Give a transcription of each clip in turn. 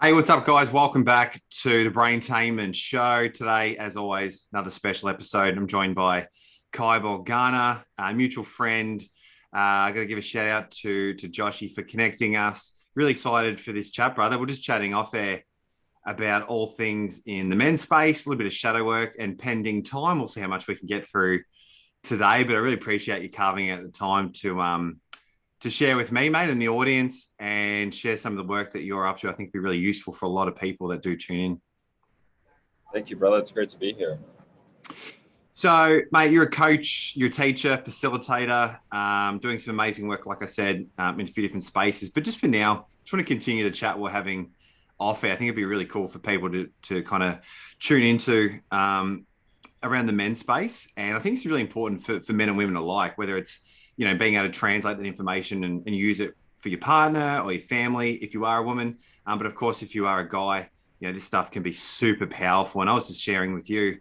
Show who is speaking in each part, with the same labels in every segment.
Speaker 1: Hey, what's up, guys? Welcome back to the Braintainment Show. Today, as always, another special episode. I'm joined by Kybor Garner, a mutual friend. I got to give a shout out to Joshy for connecting us. Really excited for this chat, brother. We're just chatting off air about all things in the men's space, a little bit of shadow work, and pending time. We'll see how much we can get through today, but I really appreciate you carving out the time to share with me, mate, and the audience, and share some of the work that you're up to. I think it'd be really useful for a lot of people that do tune in.
Speaker 2: Thank you, brother. It's great to be here.
Speaker 1: So, mate, you're a coach, you're a teacher, facilitator, doing some amazing work, like I said, in a few different spaces. But just for now, just want to continue the chat we're having off air. I think it'd be really cool for people to kind of tune into around the men's space. And I think it's really important for men and women alike, whether it's being able to translate that information and use it for your partner or your family, if you are a woman. But of course, if you are a guy, this stuff can be super powerful. And I was just sharing with you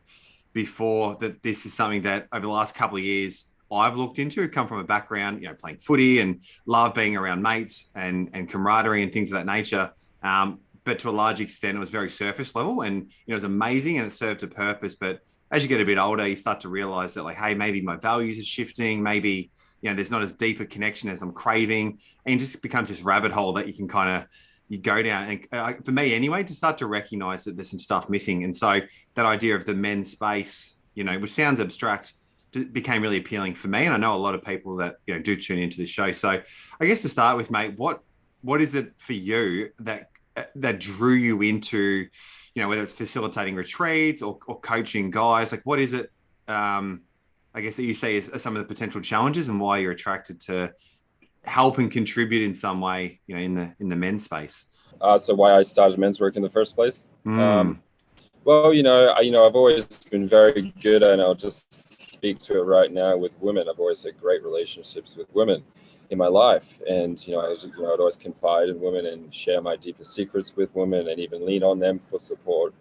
Speaker 1: before that this is something that over the last couple of years, I've looked into. I come from a background, playing footy and love being around mates and camaraderie and things of that nature. But to a large extent, it was very surface level and, it was amazing and it served a purpose. But as you get a bit older, you start to realize that hey, maybe my values are shifting. Maybe, there's not as deep a connection as I'm craving, and it just becomes this rabbit hole that you can you go down. And for me anyway, to start to recognize that there's some stuff missing. And so that idea of the men's space, which sounds abstract, became really appealing for me. And I know a lot of people that, do tune into this show. So I guess to start with, mate, what is it for you that drew you into, whether it's facilitating retreats or coaching guys? What is it, I guess, that you see as some of the potential challenges and why you're attracted to help and contribute in some way, in the men's space?
Speaker 2: So why I started men's work in the first place? Well, I've always been very good, and I'll just speak to it right now with women. I've always had great relationships with women in my life, and I'd always confide in women and share my deepest secrets with women, and even lean on them for support.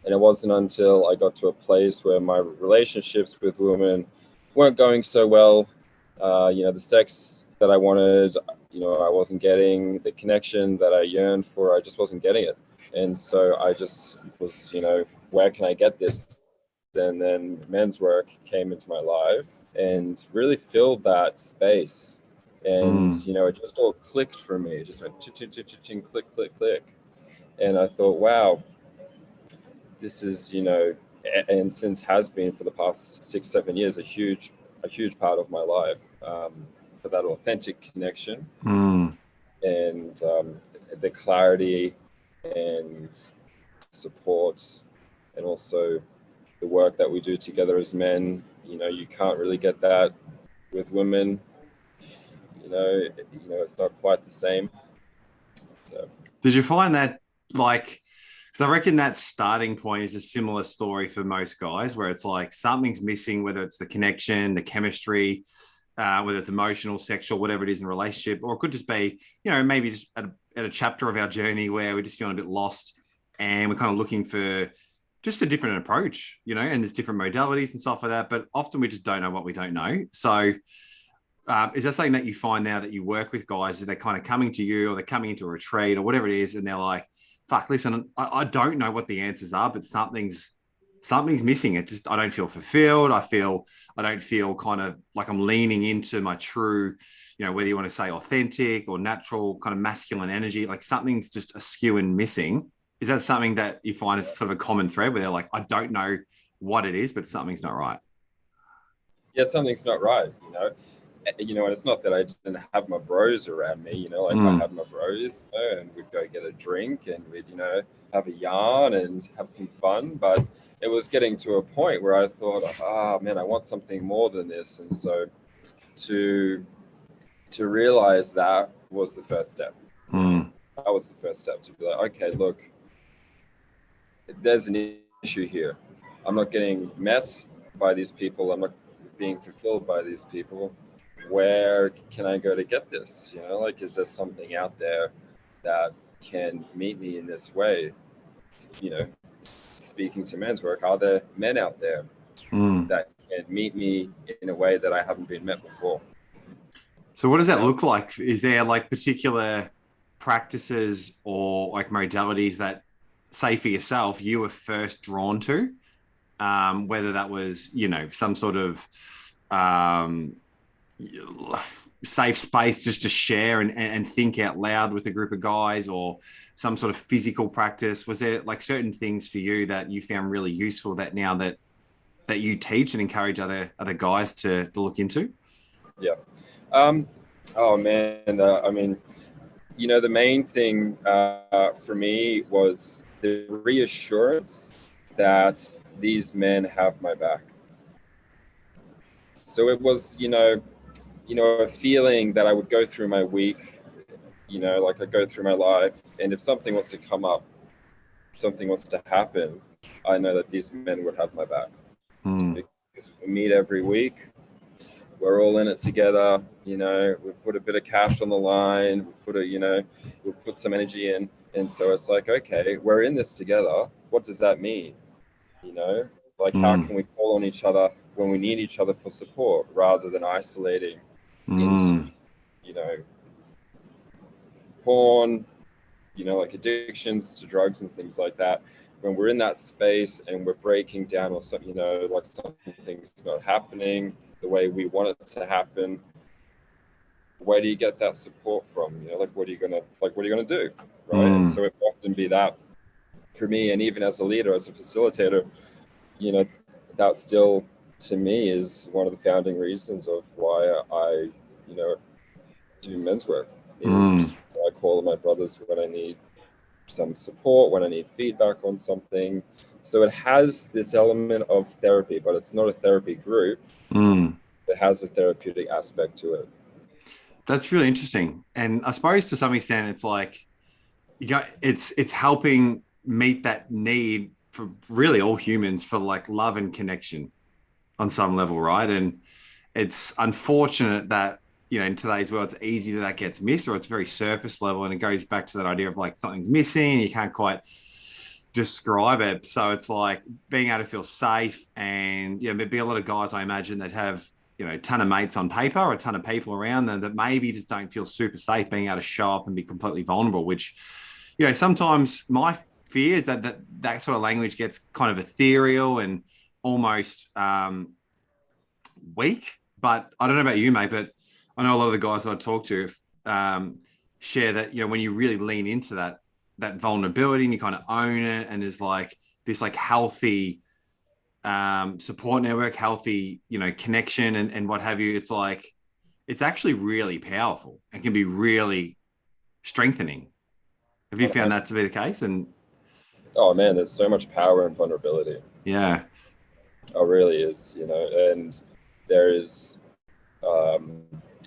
Speaker 2: And it wasn't until I got to a place where my relationships with women weren't going so well. The sex that I wanted, I wasn't getting the connection that I yearned for. I just wasn't getting it. And so I just was, where can I get this? And then men's work came into my life and really filled that space. And, it just all clicked for me. It just went ching, click, click, click. And I thought, wow, this is, and since has been for the past 6-7 years, a huge part of my life, for that authentic connection and the clarity and support, and also the work that we do together as men. You can't really get that with women. It's not quite the same. So.
Speaker 1: Did you find that because I reckon that starting point is a similar story for most guys, where it's something's missing, whether it's the connection, the chemistry, whether it's emotional, sexual, whatever it is in a relationship, or it could just be, maybe just at a chapter of our journey where we're just feeling a bit lost and we're kind of looking for just a different approach, and there's different modalities and stuff like that. But often we just don't know what we don't know. So is that something that you find now that you work with guys, that they're kind of coming to you or they're coming into a retreat or whatever it is, and they're like, fuck, listen, I don't know what the answers are, but something's missing. I don't feel fulfilled. I don't feel kind of like I'm leaning into my true, whether you want to say authentic or natural kind of masculine energy, something's just askew and missing. Is that something that you find is sort of a common thread where they're like, I don't know what it is, but something's not right?
Speaker 2: Yeah, something's not right, and it's not that I didn't have my bros around me, I had my bros, and we'd go get a drink and we'd, have a yarn and have some fun. But it was getting to a point where I thought, man, I want something more than this. And so to realize that was the first step. That was the first step, to be like, okay, look, there's an issue here. I'm not getting met by these people. I'm not being fulfilled by these people. Where can I go to get this? Is there something out there that can meet me in this way? Speaking to men's work, are there men out there that can meet me in a way that I haven't been met before?
Speaker 1: So what does that look like? Is there particular practices or like modalities that, say for yourself, you were first drawn to, whether that was, some sort of safe space just to share and think out loud with a group of guys, or some sort of physical practice? Was there like certain things for you that you found really useful that now that you teach and encourage other guys to look into?
Speaker 2: Yeah. Oh man. I mean, the main thing for me was the reassurance that these men have my back. So it was, a feeling that I would go through my week, like I go through my life, and if something was to come up, something was to happen, I know that these men would have my back. Because we meet every week, we're all in it together. We put a bit of cash on the line, we put some energy in, and so it's like, okay, we're in this together. What does that mean? How can we call on each other when we need each other for support, rather than isolating into, porn, like addictions to drugs and things like that. When we're in that space and we're breaking down, or something, like something's not happening the way we want it to happen, where do you get that support from? What are you gonna do, right? And so it often be that for me, and even as a leader, as a facilitator, that still to me is one of the founding reasons of why I do men's work. Is I call on my brothers when I need some support, when I need feedback on something. So it has this element of therapy, but it's not a therapy group. It has a therapeutic aspect to it.
Speaker 1: That's really interesting. And I suppose to some extent, it's like, it's helping meet that need for really all humans for like love and connection on some level, right? And it's unfortunate that, in today's world, it's easy that gets missed, or it's very surface level, and it goes back to that idea of like something's missing, you can't quite describe it. So it's like being able to feel safe, and there'd be a lot of guys, I imagine, that have a ton of mates on paper, or a ton of people around them that maybe just don't feel super safe being able to show up and be completely vulnerable, which sometimes my fear is that sort of language gets kind of ethereal and almost weak. But I don't know about you, mate, but I know a lot of the guys that I talk to share that, when you really lean into that vulnerability and you kind of own it, and there's like this like healthy support network, healthy, connection and what have you. It's like, it's actually really powerful and can be really strengthening. Have you found that to be the case? And
Speaker 2: oh man, there's so much power in vulnerability.
Speaker 1: Yeah.
Speaker 2: Oh, really is, and there is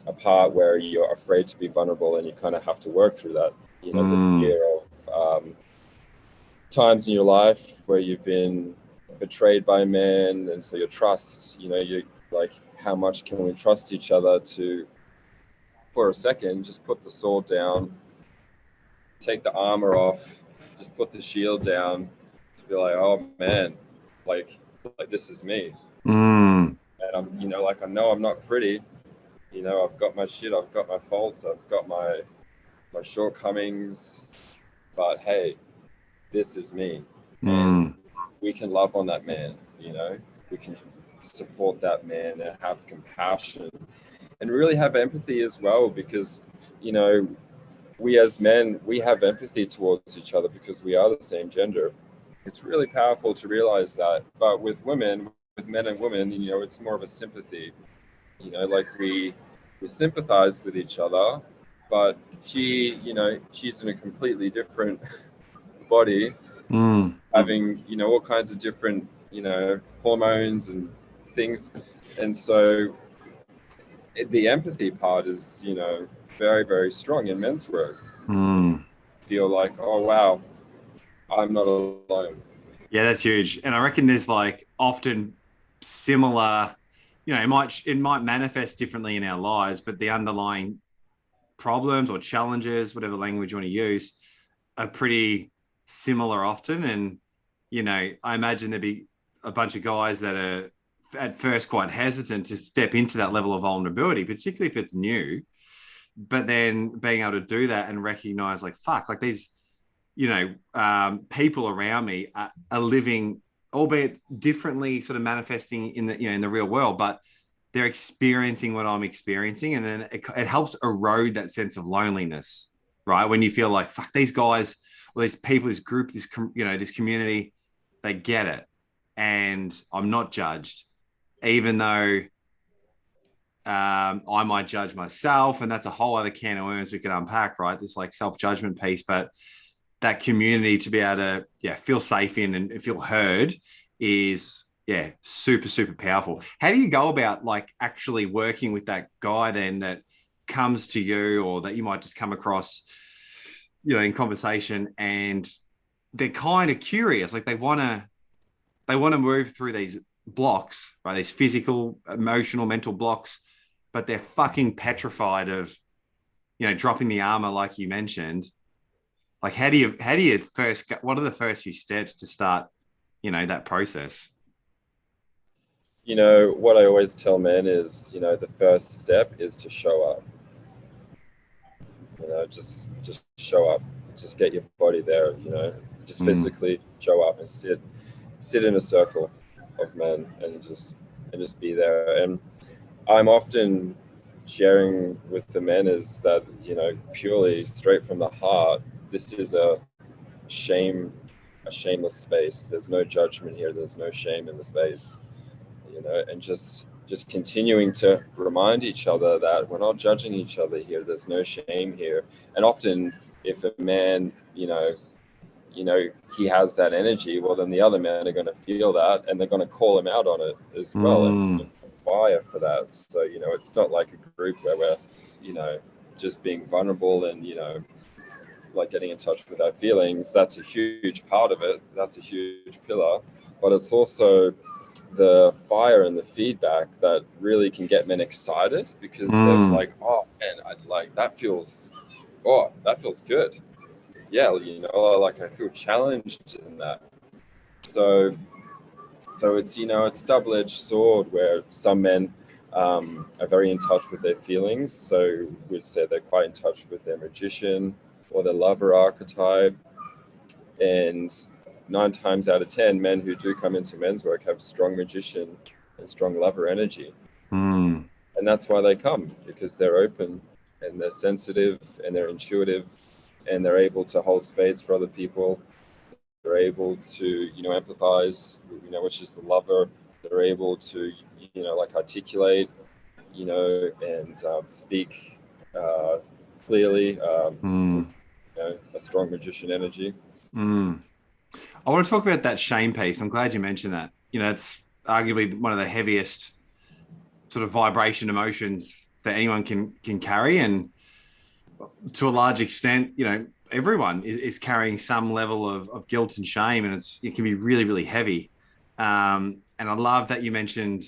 Speaker 2: a part where you're afraid to be vulnerable, and you kind of have to work through that, the fear of times in your life where you've been betrayed by men, and so your trust, you like, how much can we trust each other to, for a second, just put the sword down, take the armor off, just put the shield down, to be like, oh man, like this is me. And I'm, I know I'm not pretty, I've got my shit, I've got my faults, I've got my shortcomings, but hey, this is me. And we can love on that man, we can support that man and have compassion and really have empathy as well, because, we as men, we have empathy towards each other because we are the same gender. It's really powerful to realize that. But with women, with men and women, it's more of a sympathy. Like we sympathize with each other, but she's in a completely different body, having, all kinds of different, hormones and things. And so the empathy part is, very, very strong in men's work. Feel like, oh, wow, I'm not alone.
Speaker 1: Yeah, that's huge. And I reckon there's like often similar, it might manifest differently in our lives, but the underlying problems or challenges, whatever language you want to use, are pretty similar often. And, I imagine there'd be a bunch of guys that are at first quite hesitant to step into that level of vulnerability, particularly if it's new, but then being able to do that and recognize like, fuck, like these, people around me are living, albeit differently, sort of manifesting in the, in the real world, but they're experiencing what I'm experiencing. And then it helps erode that sense of loneliness, right? When you feel like, fuck, these guys, or these people, this group, this community, they get it. And I'm not judged, even though I might judge myself. And that's a whole other can of worms we could unpack, right? This like self-judgment piece, but that community to be able to, feel safe in and feel heard is, super, super powerful. How do you go about like actually working with that guy then that comes to you, or that you might just come across, in conversation, and they're kind of curious, like they want to move through these blocks, right? These physical, emotional, mental blocks, but they're fucking petrified of, dropping the armor, like you mentioned. Like, how do you first, what are the first few steps to start, that process?
Speaker 2: What I always tell men is, the first step is to show up. Just show up, just get your body there, just physically show up and sit in a circle of men and just be there. And I'm often sharing with the men is that, purely straight from the heart, this is a shameless space. There's no judgment here. There's no shame in the space, and just continuing to remind each other that we're not judging each other here. There's no shame here. And often if a man, he has that energy, well, then the other men are going to feel that and they're going to call him out on it as well and fire for that. So, it's not like a group where we're, just being vulnerable and, like getting in touch with our feelings. That's a huge part of it. That's a huge pillar. But it's also the fire and the feedback that really can get men excited, because they're like, oh man, that feels good. Yeah, like I feel challenged in that. So it's, it's a double-edged sword where some men are very in touch with their feelings. So we'd say they're quite in touch with their magician or their lover archetype. And 9 times out of 10, men who do come into men's work have strong magician and strong lover energy. And that's why they come, because they're open and they're sensitive and they're intuitive and they're able to hold space for other people. They're able to, empathize, which is the lover. They're able to, like articulate, and speak clearly, a strong magician energy.
Speaker 1: I want to talk about that shame piece. I'm glad you mentioned that. It's arguably one of the heaviest sort of vibration emotions that anyone can carry. And to a large extent, everyone is carrying some level of guilt and shame, and it can be really, really heavy. And I love that you mentioned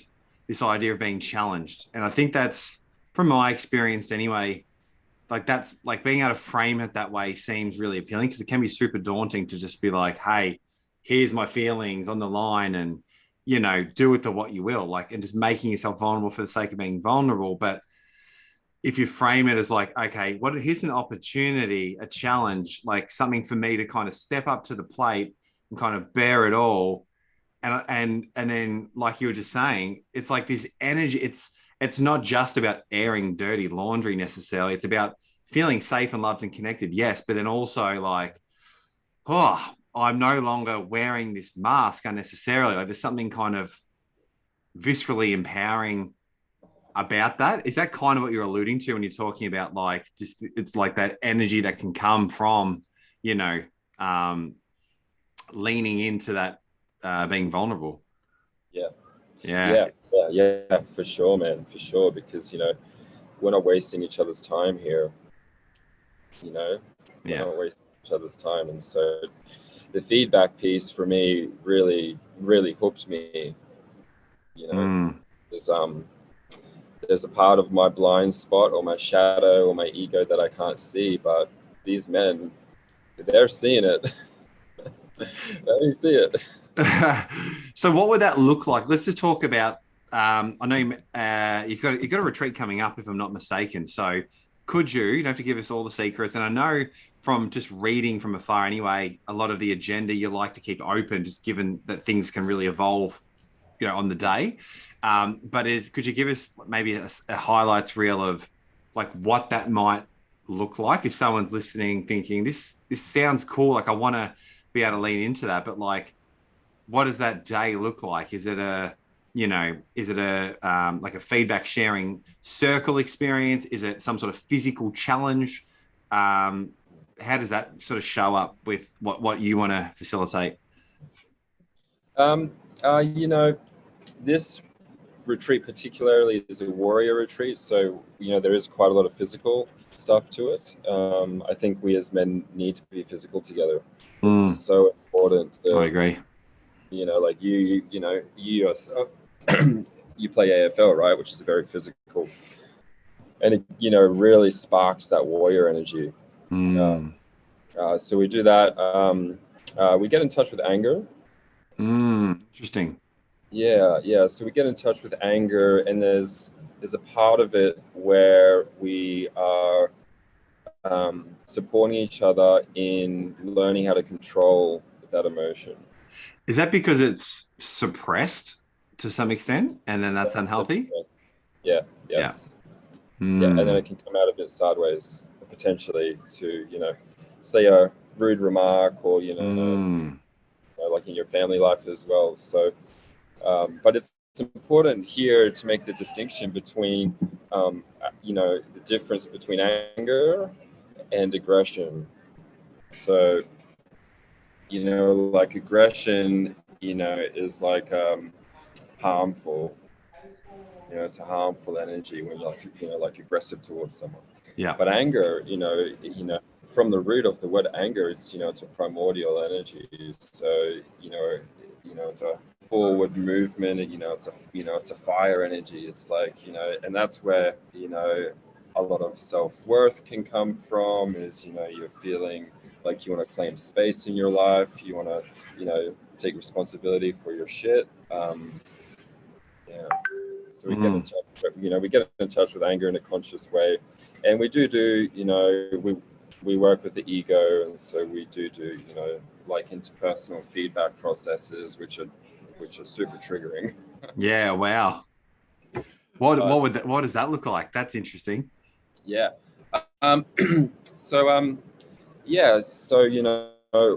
Speaker 1: this idea of being challenged. And I think that's, from my experience anyway, like that's like being able to frame it that way seems really appealing, because it can be super daunting to just be like, hey, here's my feelings on the line, and do with the what you will, like, and just making yourself vulnerable for the sake of being vulnerable. But if you frame it as like, okay, here's an opportunity, a challenge, like something for me to kind of step up to the plate and kind of bear it all. And then, like you were just saying, it's like this energy. It's not just about airing dirty laundry necessarily. It's about feeling safe and loved and connected, yes, but then also like, oh, I'm no longer wearing this mask unnecessarily. Like there's something kind of viscerally empowering about that. Is that kind of what you're alluding to when you're talking about like, just, it's like that energy that can come from, leaning into that, being vulnerable?
Speaker 2: Yeah, for sure, man, for sure. Because, we're not wasting each other's time here. We're not wasting each other's time. And so the feedback piece for me really, really hooked me. There's a part of my blind spot or my shadow or my ego that I can't see, but these men, they're seeing it. They see it.
Speaker 1: So what would that look like? Let's just talk about, I know you've got a retreat coming up, if I'm not mistaken. So could you don't have to give us all the secrets. And I know from just reading from afar anyway, a lot of the agenda you like to keep open, just given that things can really evolve, on the day. But could you give us maybe a highlights reel of like what that might look like if someone's listening, thinking this sounds cool, like I want to be able to lean into that, but like, what does that day look like? Is it like a feedback sharing circle experience? Is it some sort of physical challenge? How does that sort of show up with what you want to facilitate?
Speaker 2: This retreat particularly is a warrior retreat, so there is quite a lot of physical stuff to it. I think we as men need to be physical together. It's so important that,
Speaker 1: I agree.
Speaker 2: Like you yourself, you play AFL, right, which is very physical, and it really sparks that warrior energy. So we do that. We get in touch with anger.
Speaker 1: Interesting.
Speaker 2: Yeah. So we get in touch with anger, and there's a part of it where we are supporting each other in learning how to control that emotion.
Speaker 1: Is that because it's suppressed to some extent, and then that's unhealthy?
Speaker 2: Yeah. Yes. Yeah, and then it can come out a bit sideways, potentially, to say a rude remark, or like in your family life as well. So, but it's important here to make the distinction between, the difference between anger and aggression. So, like aggression, is like harmful. It's a harmful energy when you're like aggressive towards someone.
Speaker 1: Yeah.
Speaker 2: But anger, from the root of the word anger, it's a primordial energy. So, it's a forward movement, it's a fire energy. It's like, and that's where, a lot of self-worth can come from, is, you're feeling like you want to claim space in your life. You want to, take responsibility for your shit. So we get in touch, we get in touch with anger in a conscious way, and we do, we work with the ego, and so we do, like interpersonal feedback processes, which are super triggering.
Speaker 1: Yeah. Wow. What does that look like? That's interesting.
Speaker 2: Yeah. So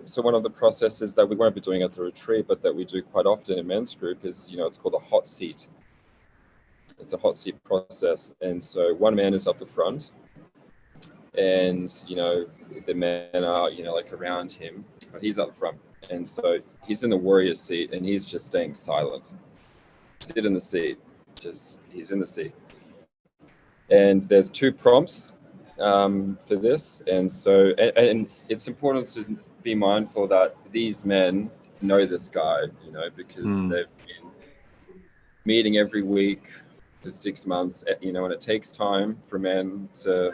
Speaker 2: so one of the processes that we won't be doing at the retreat, but that we do quite often in men's group is, it's called a hot seat. It's a hot seat process. And so one man is up the front, and, the men are, like around him, but he's up front. And so he's in the warrior seat, and he's just staying silent. Sit in the seat. He's in the seat. And there's 2 prompts for this. And so, and it's important to be mindful that these men know this guy, because they've been meeting every week for 6 months, and it takes time for men to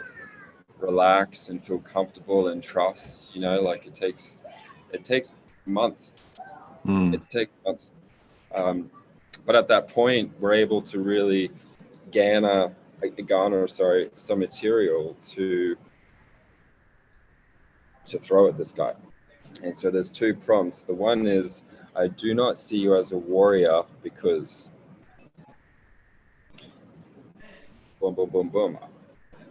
Speaker 2: relax and feel comfortable and trust, like it takes months. It takes months. But at that point, we're able to really garner some material to throw at this guy. And so there's 2 prompts. The one is, I do not see you as a warrior because boom, boom, boom, boom.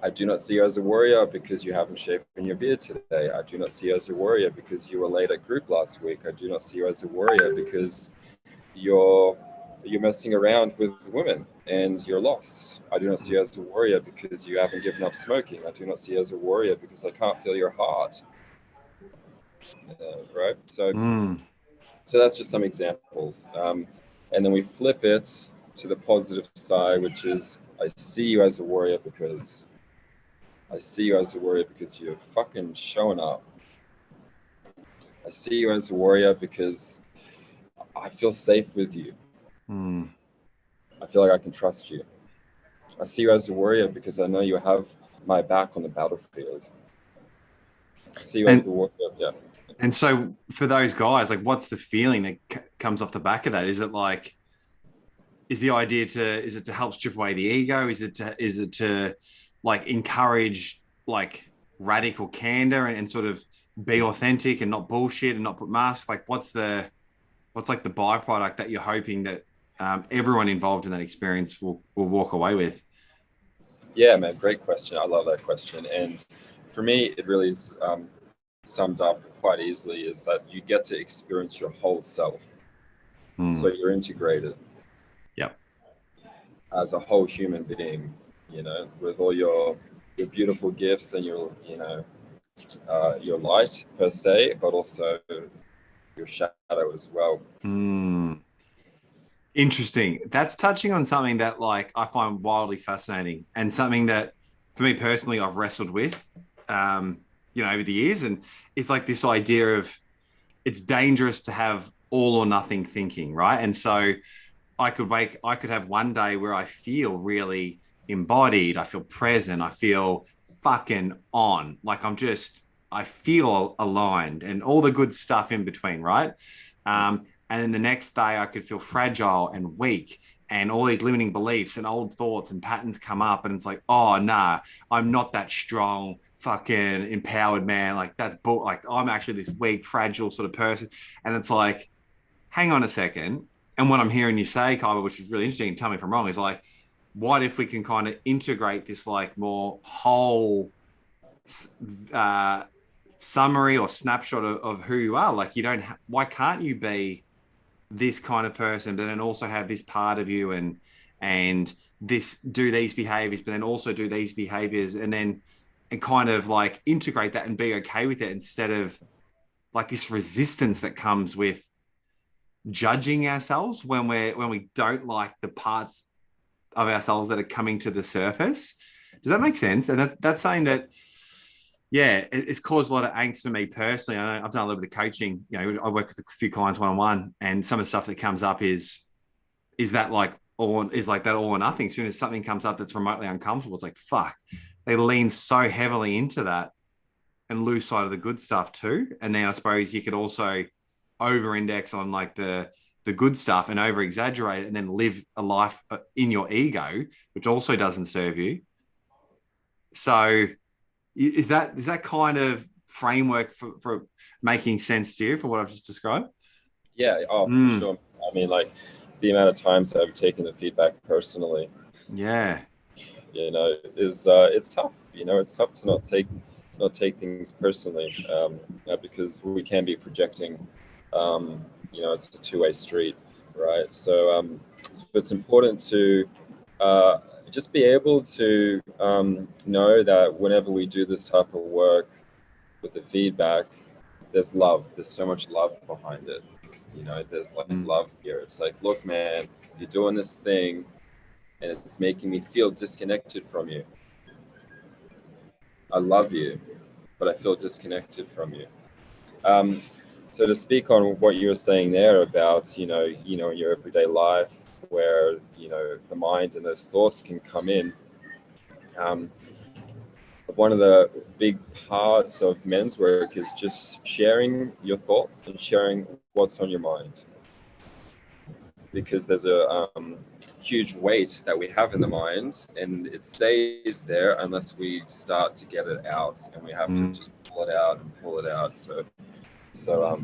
Speaker 2: I do not see you as a warrior because you haven't shaved your beard today. I do not see you as a warrior because you were late at group last week. I do not see you as a warrior because you're messing around with women and you're lost. I do not see you as a warrior because you haven't given up smoking. I do not see you as a warrior because I can't feel your heart. Right? So that's just some examples. And then we flip it to the positive side, which is, I see you as a warrior because you're fucking showing up. I see you as a warrior because I feel safe with you. I feel like I can trust you. I see you as a warrior because I know you have my back on the battlefield. I see you as a warrior. Yeah.
Speaker 1: And so for those guys, like, what's the feeling that comes off the back of that? Is it like, is it to help strip away the ego? Is it to like encourage like radical candor and sort of be authentic and not bullshit and not put masks? Like what's like the byproduct that you're hoping that everyone involved in that experience will walk away with?
Speaker 2: Yeah, man, great question. I love that question. And for me, it really is summed up quite easily is that you get to experience your whole self. So you're integrated
Speaker 1: Yep.
Speaker 2: as a whole human being, with all your beautiful gifts and your light per se, but also your shadow as well.
Speaker 1: Interesting. That's touching on something that like I find wildly fascinating and something that for me personally I've wrestled with over the years. And it's like this idea of it's dangerous to have all or nothing thinking, right? And so I could have one day where I feel really embodied, I feel present, I feel fucking on. Like I feel aligned and all the good stuff in between, right? And then the next day I could feel fragile and weak and all these limiting beliefs and old thoughts and patterns come up. And it's like, oh, nah, I'm not that strong, fucking empowered man. Like that's like I'm actually this weak, fragile sort of person. And it's like, hang on a second. And what I'm hearing you say, Kybor, which is really interesting, tell me if I'm wrong, is like, what if we can kind of integrate this like more whole uh, summary or snapshot of who you are? Like, why can't you be this kind of person, but then also have this part of you and this do these behaviors, but then also do these behaviors, and kind of like integrate that and be okay with it instead of like this resistance that comes with judging ourselves when we don't like the parts of ourselves that are coming to the surface. Does that make sense? And that's something that, yeah, it's caused a lot of angst for me personally. I've done a little bit of coaching. I work with a few clients one-on-one, and some of the stuff that comes up is that like that all or nothing. As soon as something comes up that's remotely uncomfortable, it's like fuck. They lean so heavily into that and lose sight of the good stuff too. And then I suppose you could also over-index on like the good stuff and over-exaggerate it and then live a life in your ego, which also doesn't serve you. So is that kind of framework for making sense to you for what I've just described?
Speaker 2: Yeah, for sure. I mean, like the amount of times I've taken the feedback personally,
Speaker 1: yeah,
Speaker 2: is it's tough. It's tough to not take things personally, because we can be projecting. It's a two-way street, right? So it's important to just be able to know that whenever we do this type of work with the feedback, there's love. There's so much love behind it. There's like love here. It's like, look, man, you're doing this thing and it's making me feel disconnected from you. I love you, but I feel disconnected from you. So to speak on what you were saying there about, in your everyday life where, the mind and those thoughts can come in. One of the big parts of men's work is just sharing your thoughts and sharing what's on your mind. Because there's a huge weight that we have in the mind and it stays there unless we start to get it out, and we have to just pull it out. So,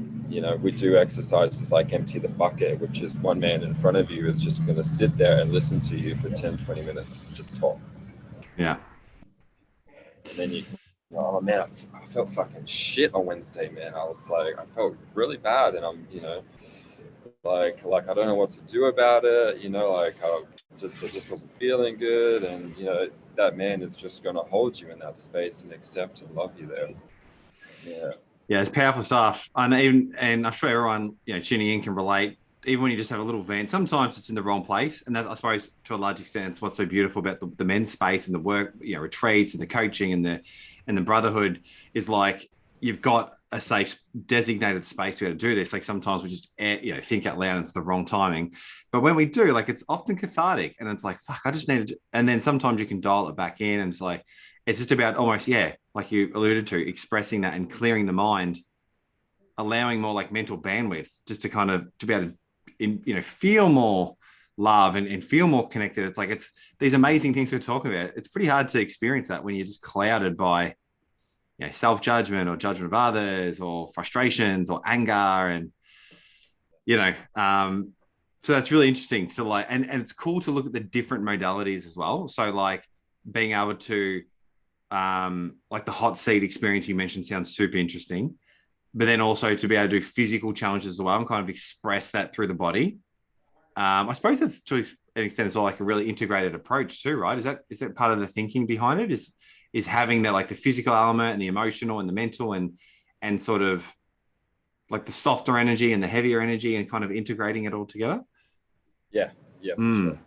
Speaker 2: we do exercises like empty the bucket, which is one man in front of you is just going to sit there and listen to you for 10, 20 minutes, just talk.
Speaker 1: Yeah.
Speaker 2: And then oh man, I felt fucking shit on Wednesday, man. I felt really bad, and I'm, like I don't know what to do about it. I just wasn't feeling good, and that man is just going to hold you in that space and accept and love you there. Yeah.
Speaker 1: Yeah, it's powerful stuff. And I'm sure everyone, tuning in can relate. Even when you just have a little vent, sometimes it's in the wrong place. And that, I suppose, to a large extent, it's what's so beautiful about the men's space and the work, retreats and the coaching and the brotherhood is like you've got a safe designated space to be able to do this. Like sometimes we just think out loud and it's the wrong timing. But when we do, like it's often cathartic and it's like, fuck, I just needed to. And then sometimes you can dial it back in and it's like, it's just about almost, like you alluded to, expressing that and clearing the mind, allowing more like mental bandwidth just to kind of to be able to, feel more love and feel more connected. It's like it's these amazing things we're talking about. It's pretty hard to experience that when you're just clouded by self-judgment or judgment of others or frustrations or anger and you know so that's really interesting to like and it's cool to look at the different modalities as well. So like being able to like the hot seat experience you mentioned sounds super interesting, but then also to be able to do physical challenges as well and kind of express that through the body. I suppose that's to an extent as well like a really integrated approach too, right? Is that part of the thinking behind it? Is having that like the physical element and the emotional and the mental and sort of like the softer energy and the heavier energy and kind of integrating it all together?
Speaker 2: Yeah, yeah, for sure.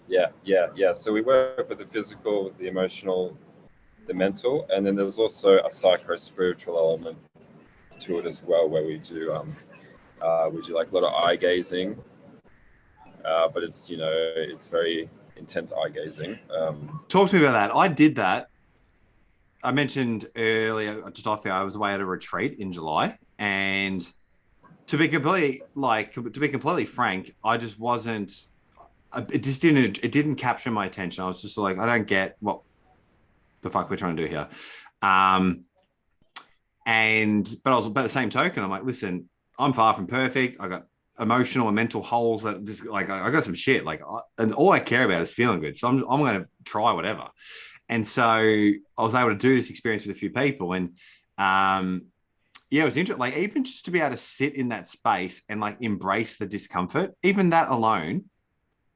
Speaker 2: Yeah. So we work with the physical, the emotional, the mental, and then there's also a psycho-spiritual element to it as well, where we do like a lot of eye gazing, but it's very intense eye gazing.
Speaker 1: Talk to me about that. I did that. I mentioned earlier, just off here, I was away at a retreat in July, and to be completely frank, I just wasn't. It didn't capture my attention. I was just like, I don't get what the fuck we're trying to do here. Um, but I was by the same token, I'm like, listen, I'm far from perfect. I got emotional and mental holes that just like I got some shit. And all I care about is feeling good. So I'm going to try whatever. And so I was able to do this experience with a few people, and yeah, it was interesting. Like even just to be able to sit in that space and like embrace the discomfort, even that alone.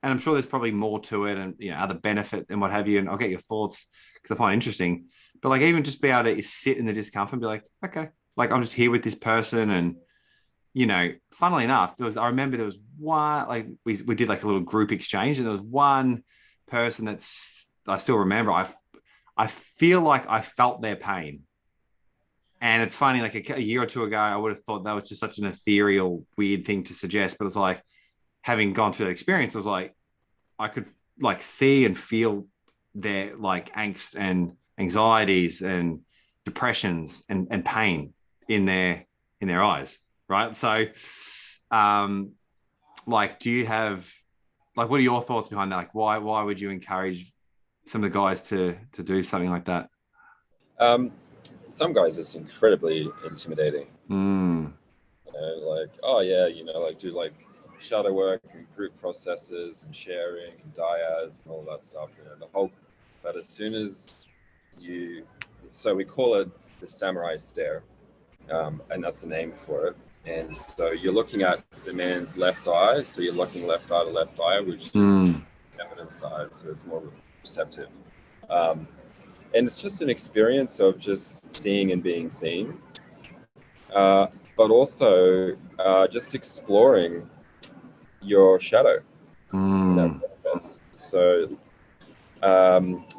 Speaker 1: And I'm sure there's probably more to it, and other benefit and what have you. And I'll get your thoughts because I find it interesting. But like even just be able to sit in the discomfort and be like, okay, like I'm just here with this person, and funnily enough, I remember there was one like we did like a little group exchange, and there was one person I still remember. I feel like I felt their pain. And it's funny, like a year or two ago, I would have thought that was just such an ethereal, weird thing to suggest. But it's like having gone through that experience, I was like, I could like see and feel their like angst and anxieties and depressions and pain in their eyes. Right. So um like do you have like what are your thoughts behind that? Like why would you encourage some of the guys to do something like that?
Speaker 2: Um, some guys it's incredibly intimidating.
Speaker 1: Mm.
Speaker 2: Like, oh yeah, like do like shadow work and group processes and sharing and dyads and all that stuff. The whole. But as soon as so we call it the samurai stare, and that's the name for it. And so you're looking at the man's left eye. So you're looking left eye to left eye, which is feminine side. So it's more receptive. And it's just an experience of just seeing and being seen, but also just exploring your shadow in that process. So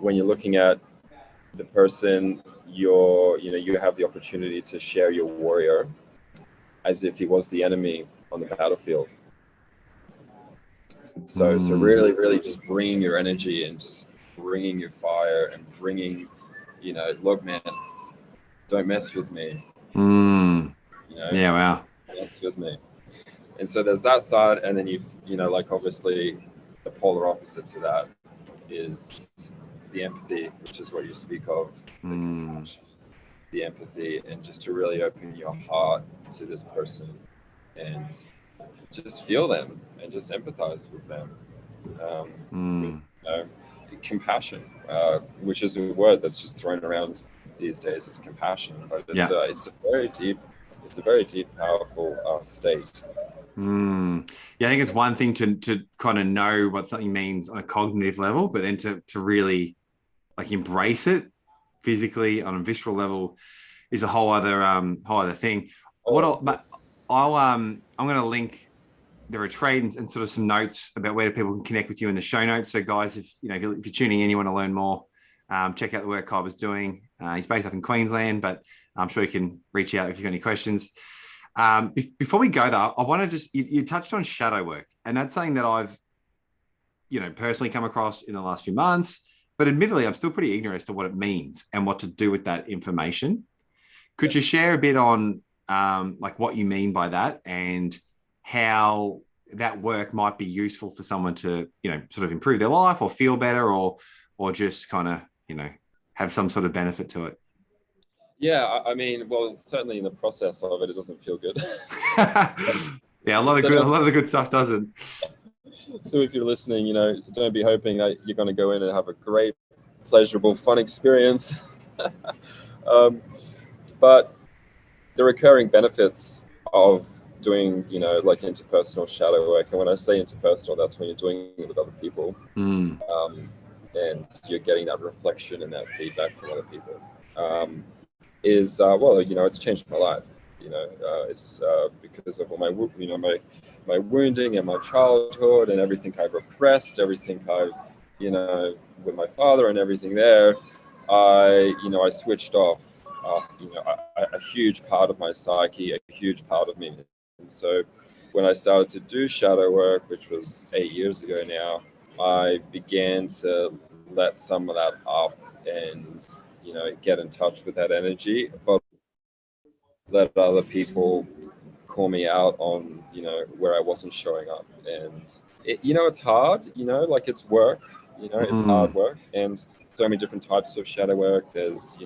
Speaker 2: when you're looking at the person, you have the opportunity to share your warrior as if he was the enemy on the battlefield. So really, really just bringing your energy and just bringing your fire and bringing, look, man, don't mess with me.
Speaker 1: Yeah, wow.
Speaker 2: Mess with me. And so there's that side, and then like obviously the polar opposite to that is the empathy, which is what you speak of, the empathy, and just to really open your heart to this person and just feel them and just empathize with them. Compassion, which is a word that's just thrown around these days as compassion, but it's a very deep, powerful state.
Speaker 1: Yeah, I think it's one thing to kind of know what something means on a cognitive level, but then to really like embrace it physically on a visceral level is a whole other thing. I'm going to link the retreat and sort of some notes about where people can connect with you in the show notes. So guys, if you're tuning in, you want to learn more, check out the work Kybor's doing. He's based up in Queensland, but I'm sure you can reach out if you've got any questions. Before we go though, I want to just, you touched on shadow work, and that's something that I've, personally come across in the last few months, but admittedly, I'm still pretty ignorant as to what it means and what to do with that information. Could you share a bit on like what you mean by that and how that work might be useful for someone to, sort of improve their life or feel better, or just kind of, have some sort of benefit to it.
Speaker 2: Yeah, I mean, well, certainly in the process of it, it doesn't feel good.
Speaker 1: Yeah, a lot of the good stuff doesn't.
Speaker 2: So if you're listening, don't be hoping that you're going to go in and have a great, pleasurable, fun experience. But the recurring benefits of doing, like interpersonal shadow work, and when I say interpersonal, that's when you're doing it with other people, and you're getting that reflection and that feedback from other people, is well, it's changed my life. It's because of all my, my wounding and my childhood and everything I've repressed, everything I've, with my father and everything there. I switched off, a huge part of my psyche, a huge part of me. And so when I started to do shadow work, which was 8 years ago now, I began to let some of that up and, get in touch with that energy, but let other people call me out on, where I wasn't showing up. And it's hard, like it's work, it's hard work, and so many different types of shadow work. There's,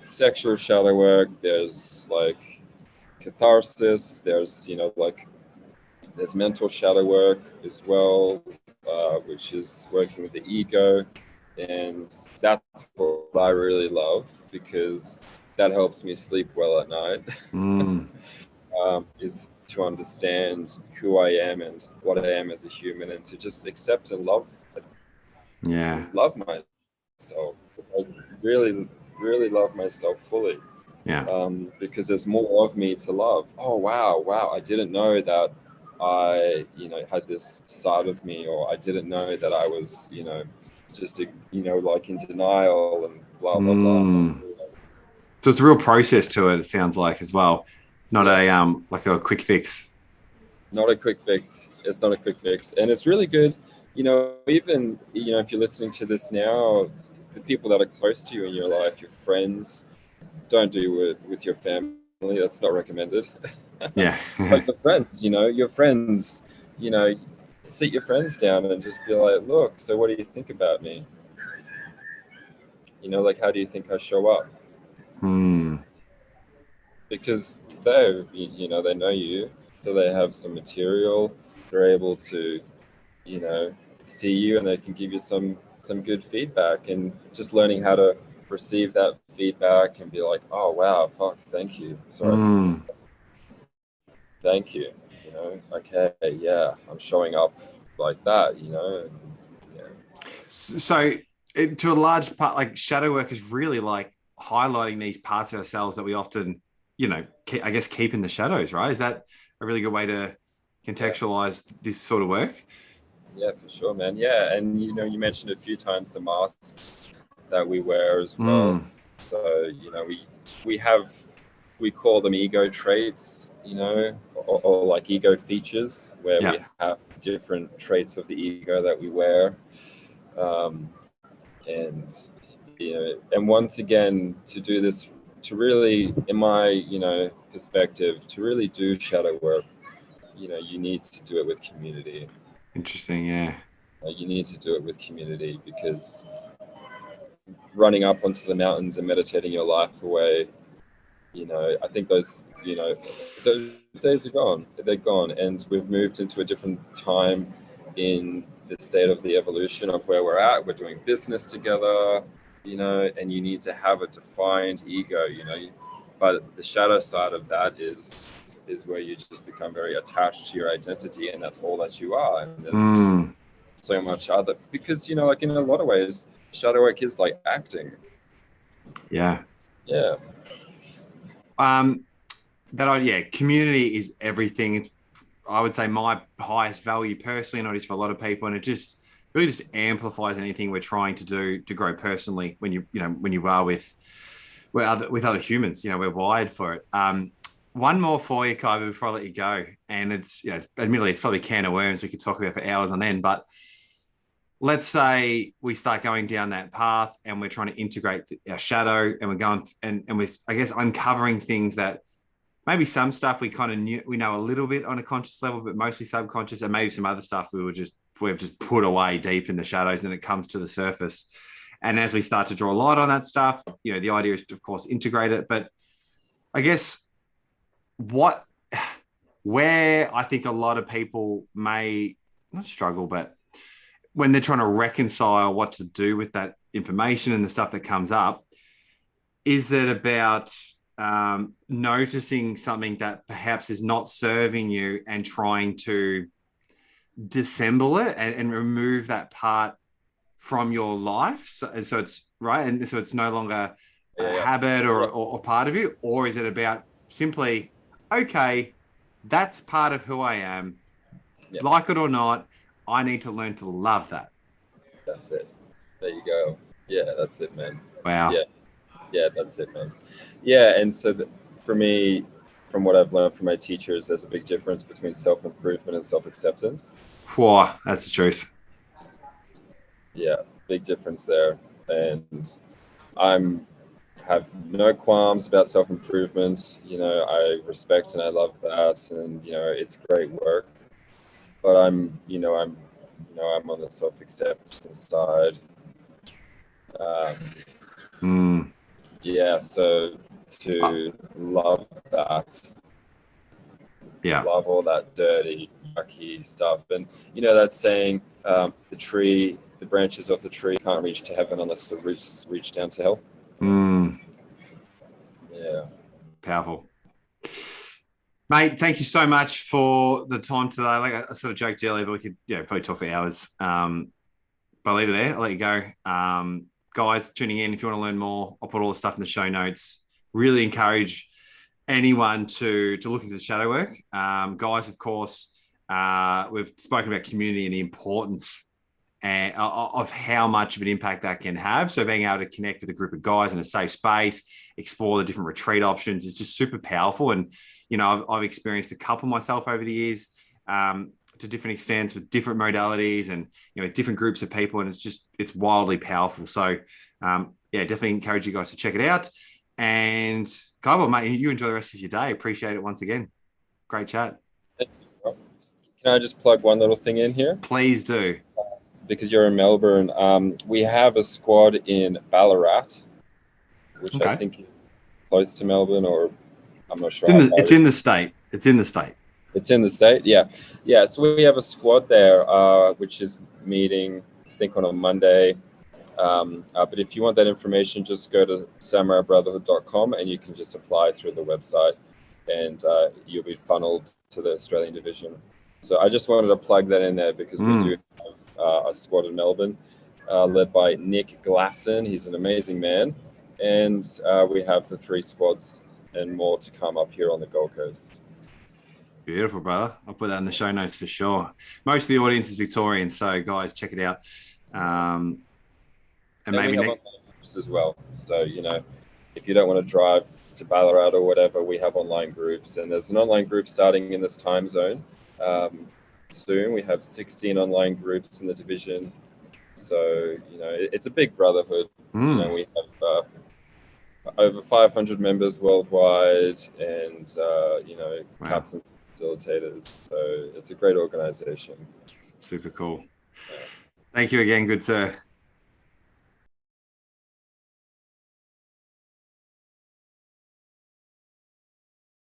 Speaker 2: sexual shadow work, there's like catharsis, there's, there's mental shadow work as well, which is working with the ego. And that's what I really love, because that helps me sleep well at night. Is to understand who I am and what I am as a human, and to just accept and love myself. I really, really love myself fully. Because there's more of me to love. Oh, wow. I didn't know that I, had this side of me, or I didn't know that I was, just, like in denial and blah, blah, blah.
Speaker 1: So it's a real process to it sounds like, as well. Not like a quick fix.
Speaker 2: Not a quick fix. It's not a quick fix. And it's really good, even, if you're listening to this now, the people that are close to you in your life, your friends, don't do it with your family. That's not recommended.
Speaker 1: Yeah.
Speaker 2: But your friends, sit your friends down and just be like, look, so what do you think about me? Like, how do you think I show up? Because they know you, so they have some material. They're able to, see you, and they can give you some good feedback, and just learning how to receive that feedback and be like, oh wow, fuck, thank you, sorry, thank you, okay, yeah, I'm showing up like that, yeah.
Speaker 1: So to a large part, like, shadow work is really like highlighting these parts of ourselves that we often, I guess, keep in the shadows, right? Is that a really good way to contextualize this sort of work?
Speaker 2: Yeah, for sure, man. Yeah, and you mentioned a few times the masks that we wear as well. So we call them ego traits, or like ego features, where we have different traits of the ego that we wear, and and once again, to do this, to really, in my perspective, to really do shadow work, you need to do it with community.
Speaker 1: Interesting, yeah.
Speaker 2: You need to do it with community, because running up onto the mountains and meditating your life away, I think those days are gone. They're gone, and we've moved into a different time in the state of the evolution of where we're at. We're doing business together, and you need to have a defined ego, but the shadow side of that is where you just become very attached to your identity, and that's all that you are. And there's so much other, because like in a lot of ways, shadow work is like acting.
Speaker 1: Yeah. Community is everything. It's, I would say, my highest value personally, not just for a lot of people, and it just really just amplifies anything we're trying to do to grow personally. When you are with other humans, we're wired for it. One more for you, Kybor, before I let you go, and it's, admittedly, it's probably a can of worms we could talk about for hours on end, but let's say we start going down that path and we're trying to integrate our shadow, and we're going and we're, I guess, uncovering things that maybe some stuff we kind of knew, we know a little bit on a conscious level, but mostly subconscious, and maybe some other stuff we've just put away deep in the shadows, and it comes to the surface. And as we start to draw a light on that stuff, the idea is to, of course, integrate it. But I guess where I think a lot of people may not struggle, but when they're trying to reconcile what to do with that information and the stuff that comes up, is that about noticing something that perhaps is not serving you and trying to dissemble it and remove that part from your life. So it's right. And so it's no longer a habit or part of you, or is it about simply, okay, that's part of who I am. Yeah. Like it or not, I need to learn to love that.
Speaker 2: That's it. There you go. Yeah, that's it, man.
Speaker 1: Wow.
Speaker 2: Yeah, that's it, man. Yeah, and so for me, from what I've learned from my teachers, there's a big difference between self-improvement and self-acceptance.
Speaker 1: Whoa, that's the truth.
Speaker 2: Yeah, big difference there. And have no qualms about self-improvement. I respect and I love that, and it's great work. But I'm on the self-acceptance side. Yeah, so to love that, love all that dirty, yucky stuff, and that saying, the branches of the tree can't reach to heaven unless the roots reach down to hell. Yeah,
Speaker 1: powerful. Mate, thank you so much for the time today. Like I sort of joked earlier, but we could probably talk for hours. But I'll leave it there. I'll let you go. Guys tuning in, if you want to learn more, I'll put all the stuff in the show notes. Really encourage anyone to look into the shadow work. Guys, of course, we've spoken about community and the importance of how much of an impact that can have. So being able to connect with a group of guys in a safe space, explore the different retreat options is just super powerful. And, I've experienced a couple myself over the years to different extents with different modalities and, different groups of people. And it's wildly powerful. So, definitely encourage you guys to check it out. And Kybor, mate, you enjoy the rest of your day. Appreciate it once again. Great chat.
Speaker 2: Can I just plug one little thing in here?
Speaker 1: Please do.
Speaker 2: Because you're in Melbourne, we have a squad in Ballarat, which I think is close to Melbourne, or I'm not sure.
Speaker 1: It's in the state. It's in the state. Yeah. So we have a squad there, which is meeting, I think, on a Monday. But if you want that information, just go to samuraibrotherhood.com and you can just apply through the website, and you'll be funneled to the Australian division. So I just wanted to plug that in there because we do have a squad in Melbourne led by Nick Glasson. He's an amazing man. And we have the 3 squads and more to come up here on the Gold Coast. Beautiful, brother. I'll put that in the show notes for sure. Most of the audience is Victorian, so guys, check it out. And maybe
Speaker 2: we have groups as well. So, if you don't want to drive to Ballarat or whatever, we have online groups. And there's an online group starting in this time zone. Soon we have 16 online groups in the division. So, it's a big brotherhood. We have over 500 members worldwide and, captains, facilitators. So it's a great organization.
Speaker 1: Super cool. Yeah. Thank you again. Good sir.